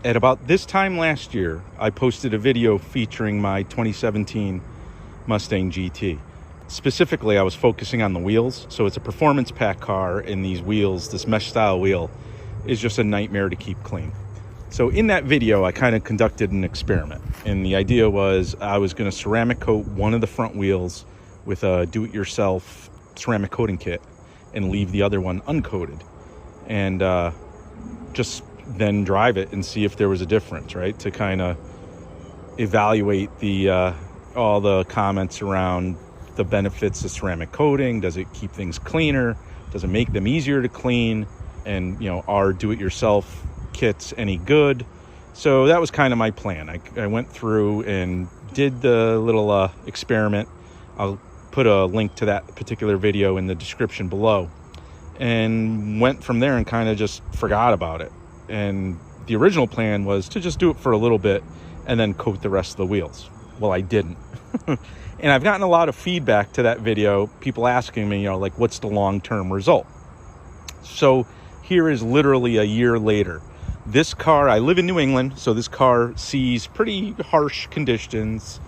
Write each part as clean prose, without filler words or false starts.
At about this time last year, I posted a video featuring my 2017 Mustang GT. Specifically, I was focusing on the wheels. So it's a performance pack car, and these wheels, this mesh style wheel, is just a nightmare to keep clean. So in that video, I kind of conducted an experiment. And the idea was I was going to ceramic coat one of the front wheels with a do-it-yourself ceramic coating kit and leave the other one uncoated. And just then drive it and see if there was a difference, right? To kind of evaluate the all the comments around the benefits of ceramic coating. Does it keep things cleaner? Does it make them easier to clean? And, you know, are do-it-yourself kits any good? So that was kind of my plan. I went through and did the little experiment. I'll put a link to that particular video in the description below, and went from there and kind of just forgot about it. And the original plan was to just do it for a little bit and then coat the rest of the wheels. Well, I didn't. And I've gotten a lot of feedback to that video, people asking me, you know, like, what's the long-term result? So here is literally a year later. This car, I live in New England, so this car sees pretty harsh conditions.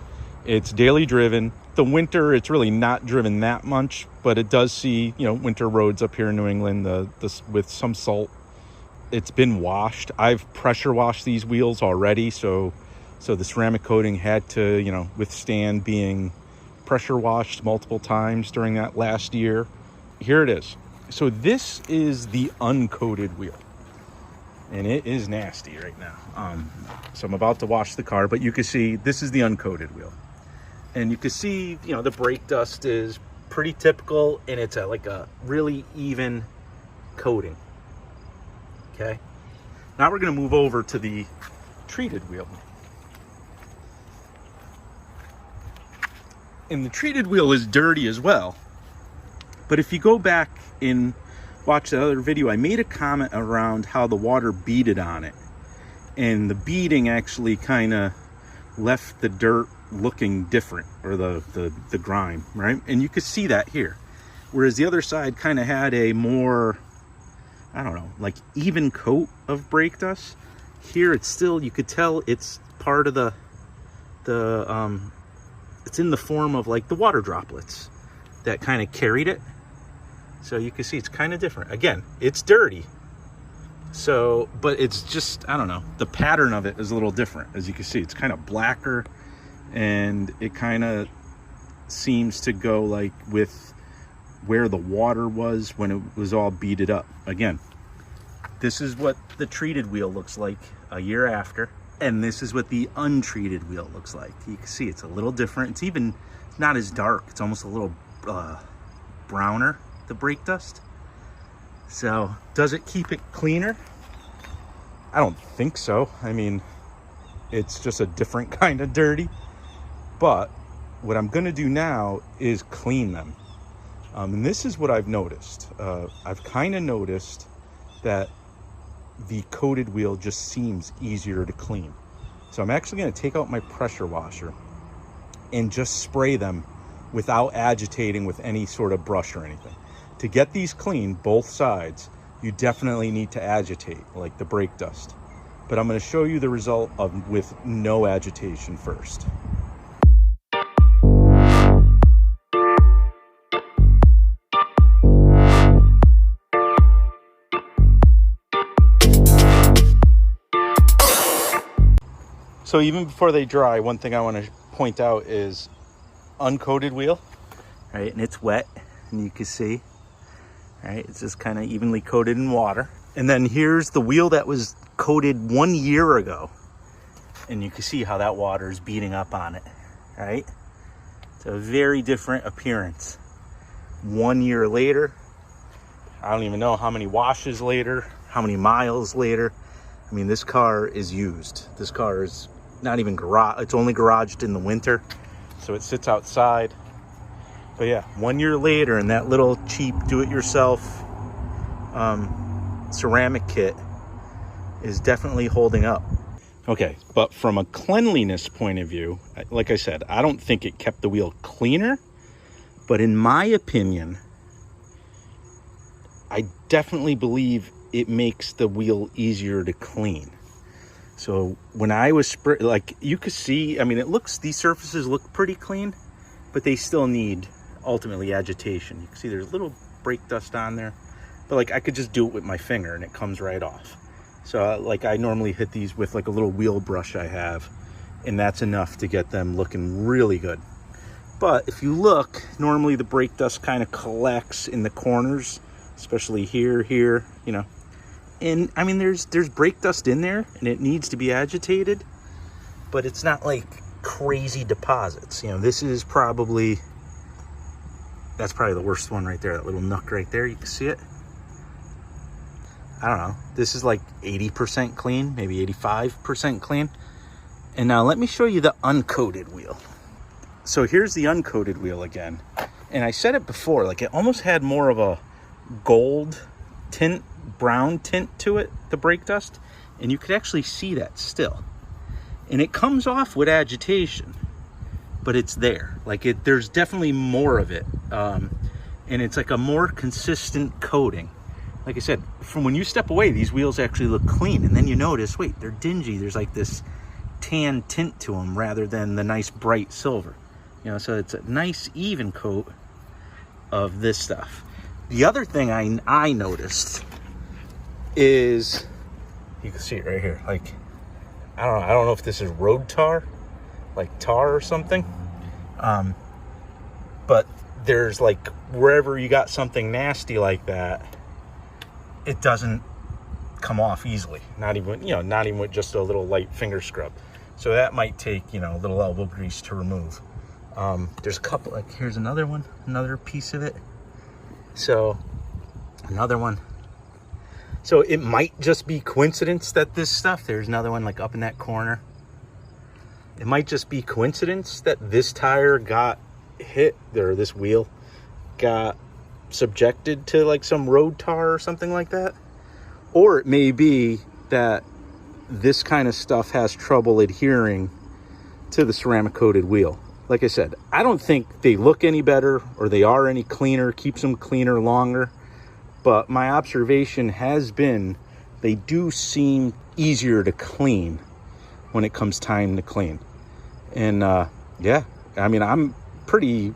It's daily driven. The winter, it's really not driven that much, but it does see, you know, winter roads up here in New England with some salt. It's been washed. I've pressure washed these wheels already, so the ceramic coating had to, you know, withstand being pressure washed multiple times during that last year. Here it is. So this is the uncoated wheel, and it is nasty right now. So I'm about to wash the car, but you can see this is the uncoated wheel, and you can see, you know, the brake dust is pretty typical, and it's like a really even coating. Okay, now we're going to move over to the treated wheel. And the treated wheel is dirty as well. But if you go back and watch the other video, I made a comment around how the water beaded on it. And the beading actually kind of left the dirt looking different, or the grime, right? And you could see that here. Whereas the other side kind of had a more, I don't know, like even coat of brake dust. Here it's still, you could tell it's part of it's in the form of like the water droplets that kind of carried it. So you can see it's kind of different. Again, it's dirty. So, but it's just, I don't know, the pattern of it is a little different. As you can see, it's kind of blacker, and it kind of seems to go like with where the water was when it was all beaded up. Again, this is what the treated wheel looks like a year after, and this is what the untreated wheel looks like. You can see it's a little different. It's even not as dark. It's almost a little browner, the brake dust. So does it keep it cleaner? I don't think so. I mean, it's just a different kind of dirty. But what I'm going to do now is clean them. And this is what I've noticed. I've kind of noticed that the coated wheel just seems easier to clean. So I'm actually going to take out my pressure washer and just spray them without agitating with any sort of brush or anything. To get these clean, both sides, you definitely need to agitate, like the brake dust. But I'm going to show you the result with no agitation first. So even before they dry, one thing I want to point out is uncoated wheel, right? And it's wet, and you can see, right? It's just kind of evenly coated in water. And then here's the wheel that was coated 1 year ago. And you can see how that water is beating up on it, right? It's a very different appearance. 1 year later, I don't even know how many washes later, how many miles later. I mean, this car is used. This car is not even garage. It's only garaged in the winter, so it sits outside. But yeah, 1 year later, and that little cheap do-it-yourself ceramic kit is definitely holding up. Okay, but from a cleanliness point of view, like I said, I don't think it kept the wheel cleaner, but in my opinion, I definitely believe it makes the wheel easier to clean. So when I was like, you could see, I mean, these surfaces look pretty clean, but they still need ultimately agitation. You can see there's a little brake dust on there, but like I could just do it with my finger and it comes right off. So like I normally hit these with like a little wheel brush I have, and that's enough to get them looking really good. But if you look, normally the brake dust kind of collects in the corners, especially here, you know. And I mean, there's brake dust in there and it needs to be agitated, but it's not like crazy deposits. You know, this is probably, that's probably the worst one right there, that little nook right there, you can see it. I don't know, this is like 80% clean, maybe 85% clean. And now let me show you the uncoated wheel. So here's the uncoated wheel again. And I said it before, like it almost had more of a gold tint, brown tint to it, the brake dust. And you could actually see that still. And it comes off with agitation, but it's there. Like there's definitely more of it. And it's like a more consistent coating. Like I said, from when you step away, these wheels actually look clean. And then you notice, wait, they're dingy. There's like this tan tint to them rather than the nice bright silver. You know, so it's a nice even coat of this stuff. The other thing I noticed is, you can see it right here. Like, I don't know if this is road tar, like tar or something. But there's like, wherever you got something nasty like that, it doesn't come off easily. Not even with just a little light finger scrub. So that might take, you know, a little elbow grease to remove. There's a couple, like here's another one, another piece of it. So another one. So it might just be coincidence that this stuff, there's another one like up in that corner. It might just be coincidence that this tire got hit, or this wheel got subjected to like some road tar or something like that. Or it may be that this kind of stuff has trouble adhering to the ceramic coated wheel. Like I said, I don't think they look any better or they are any cleaner, keeps them cleaner longer. But my observation has been they do seem easier to clean when it comes time to clean. And yeah, I mean, I'm pretty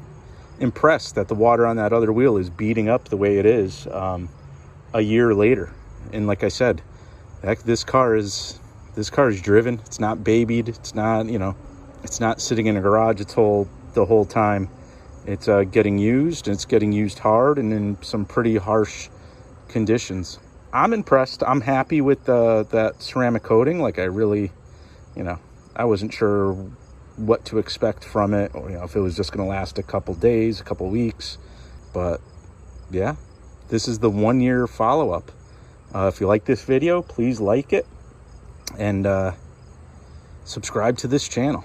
impressed that the water on that other wheel is beating up the way it is a year later. And like I said, this car is driven. It's not babied. It's not, you know, it's not sitting in a garage the whole time. It's getting used, and it's getting used hard and in some pretty harsh conditions. I'm impressed. I'm happy with that ceramic coating. Like I really, you know, I wasn't sure what to expect from it, or, you know, if it was just going to last a couple days, a couple weeks. But yeah, this is the 1 year follow-up. If you like this video, please like it and subscribe to this channel.